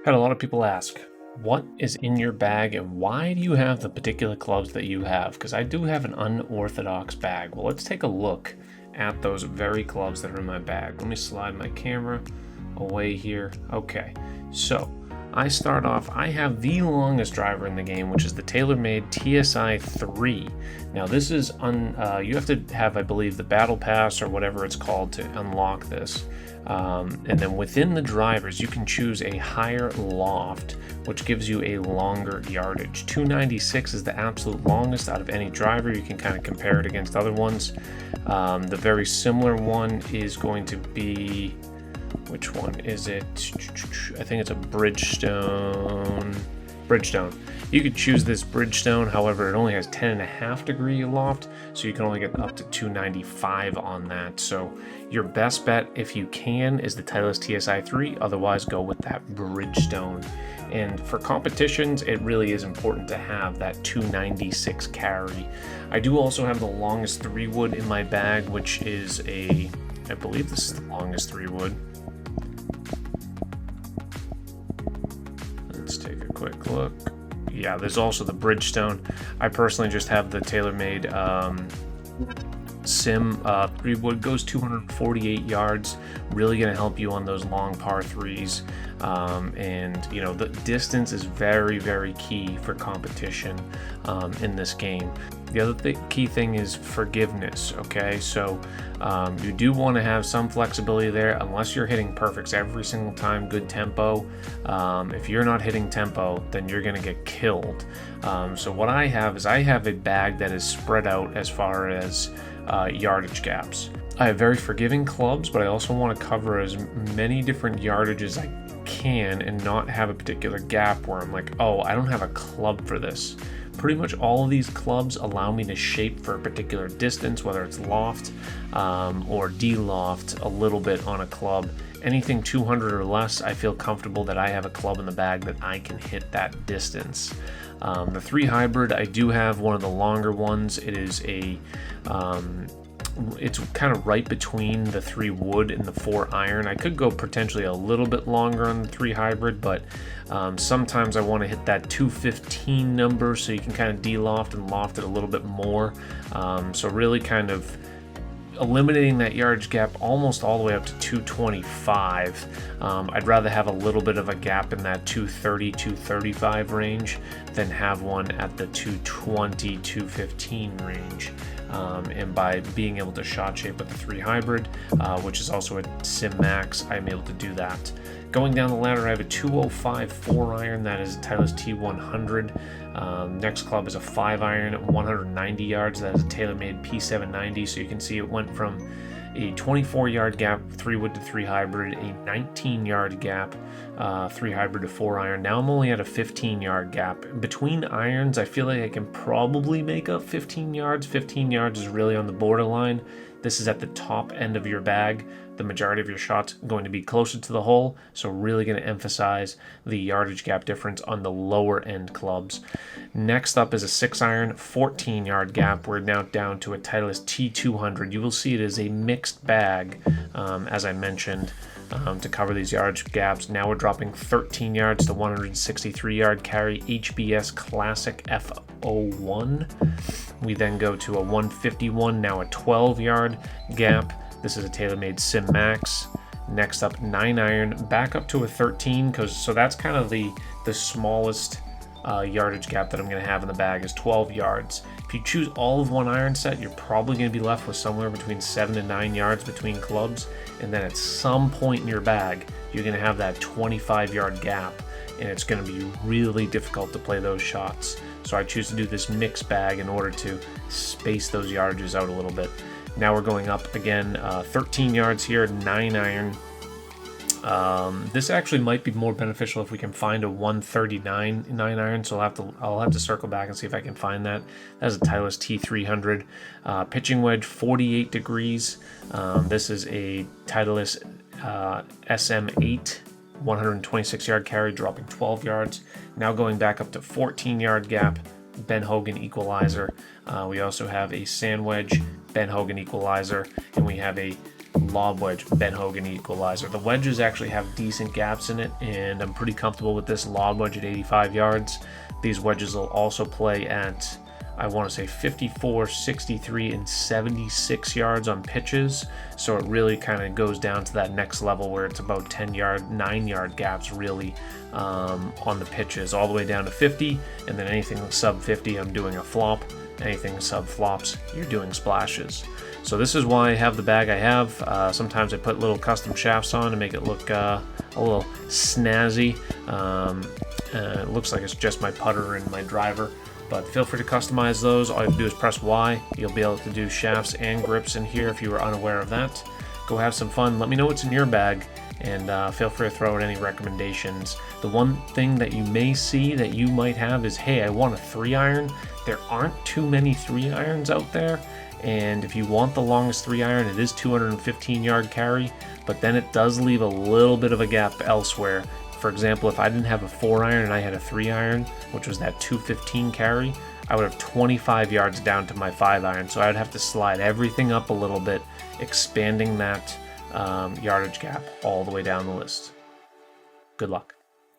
Had a lot of people ask, what is in your bag and why do you have the particular clubs that you have? Because I do have an unorthodox bag. Well, let's take a look at those very clubs that are in my bag. Let me slide my camera away here. Okay, so I start off, I have the longest driver in the game, which is the TaylorMade TSI 3. Now this is, you have to have, I believe, the Battle Pass or whatever it's called to unlock this. And then within the drivers, you can choose a higher loft, which gives you a longer yardage. 296 is the absolute longest out of any driver. You can kind of compare it against other ones. The very similar one is going to be, which one is it? I think it's a Bridgestone. You could choose this Bridgestone, however, it only has 10.5 degree loft, so you can only get up to 295 on that. So your best bet, if you can, is the Titleist TSI 3, otherwise go with that Bridgestone. And for competitions, it really is important to have that 296 carry. I do also have the longest 3-wood in my bag, which is I believe this is the longest 3-wood. Let's take a quick look. Yeah, there's also the Bridgestone. I personally just have the TaylorMade Sim 3-wood, goes 248 yards, really going to help you on those long par 3s. And you know, the distance is very, very key for competition in this game. The other key thing is forgiveness, okay? So you do want to have some flexibility there, unless you're hitting perfects every single time, good tempo. If you're not hitting tempo, then you're going to get killed. So what I have is I have a bag that is spread out as far as yardage gaps. I have very forgiving clubs, but I also want to cover as many different yardage as I can and not have a particular gap where I'm like, oh, I don't have a club for this. Pretty much all of these clubs allow me to shape for a particular distance, whether it's loft or de-loft a little bit on a club. Anything 200 or less, I feel comfortable that I have a club in the bag that I can hit that distance. The 3 hybrid, I do have one of the longer ones. It is it's kind of right between the 3 wood and the 4 iron. I could go potentially a little bit longer on the 3 hybrid, but sometimes I want to hit that 215 number so you can kind of de-loft and loft it a little bit more. So really kind of eliminating that yardage gap almost all the way up to 225. I'd rather have a little bit of a gap in that 230, 235 range than have one at the 220, 215 range. And by being able to shot shape with the 3 hybrid, which is also a Sim Max, I'm able to do that. Going down the ladder, I have a 205 4 iron, that is a Titleist T100. Next club is a 5 iron at 190 yards, that is a TaylorMade P790. So you can see it went from a 24-yard gap 3 wood to 3 hybrid, a 19-yard gap 3 hybrid to 4 iron. Now I'm only at a 15-yard gap. Between irons, I feel like I can probably make up 15 yards. 15 yards is really on the borderline. This is at the top end of your bag. The majority of your shots going to be closer to the hole, so really going to emphasize the yardage gap difference on the lower end clubs. Next up is a 6 iron, 14-yard gap. We're now down to a Titleist T200. You will see it is a mixed bag, as I mentioned, to cover these yardage gaps. Now we're dropping 13 yards to 163-yard carry, HBS Classic F01. We then go to a 151, now a 12-yard gap. This is a TaylorMade Sim Max. Next up, 9 iron, back up to a 13, so that's kind of the smallest yardage gap that I'm going to have in the bag is 12 yards. If you choose all of 1 iron set, you're probably going to be left with somewhere between 7 to 9 yards between clubs, and then at some point in your bag, you're going to have that 25-yard gap, and it's going to be really difficult to play those shots. So I choose to do this mixed bag in order to space those yardages out a little bit. Now we're going up again, 13 yards here, 9 iron. This actually might be more beneficial if we can find a 139 9 iron, so I'll have to circle back and see if I can find that. That's a Titleist T300. Pitching wedge, 48 degrees. This is a Titleist SM8, 126-yard carry, dropping 12 yards. Now going back up to 14-yard gap, Ben Hogan equalizer. We also have a sand wedge, Ben Hogan equalizer, and we have a lob wedge, Ben Hogan equalizer. The wedges actually have decent gaps in it, and I'm pretty comfortable with this lob wedge at 85 yards. These wedges will also play at, I want to say 54, 63, and 76 yards on pitches. So it really kind of goes down to that next level where it's about 9-yard gaps really on the pitches, all the way down to 50. And then anything sub 50, I'm doing a flop. Anything sub flops, you're doing splashes. So this is why I have the bag I have. Sometimes I put little custom shafts on to make it look a little snazzy. It looks like it's just my putter and my driver. But feel free to customize those. All you have to do is press Y. You'll be able to do shafts and grips in here if you were unaware of that. Go have some fun. Let me know what's in your bag, and feel free to throw out any recommendations. The one thing that you may see that you might have is, hey, I want a 3-iron. There aren't too many 3-irons out there, and if you want the longest 3-iron, it is 215-yard carry, but then it does leave a little bit of a gap elsewhere. For example, if I didn't have a 4-iron and I had a 3-iron, which was that 215 carry, I would have 25 yards down to my 5-iron. So I would have to slide everything up a little bit, expanding that yardage gap all the way down the list. Good luck.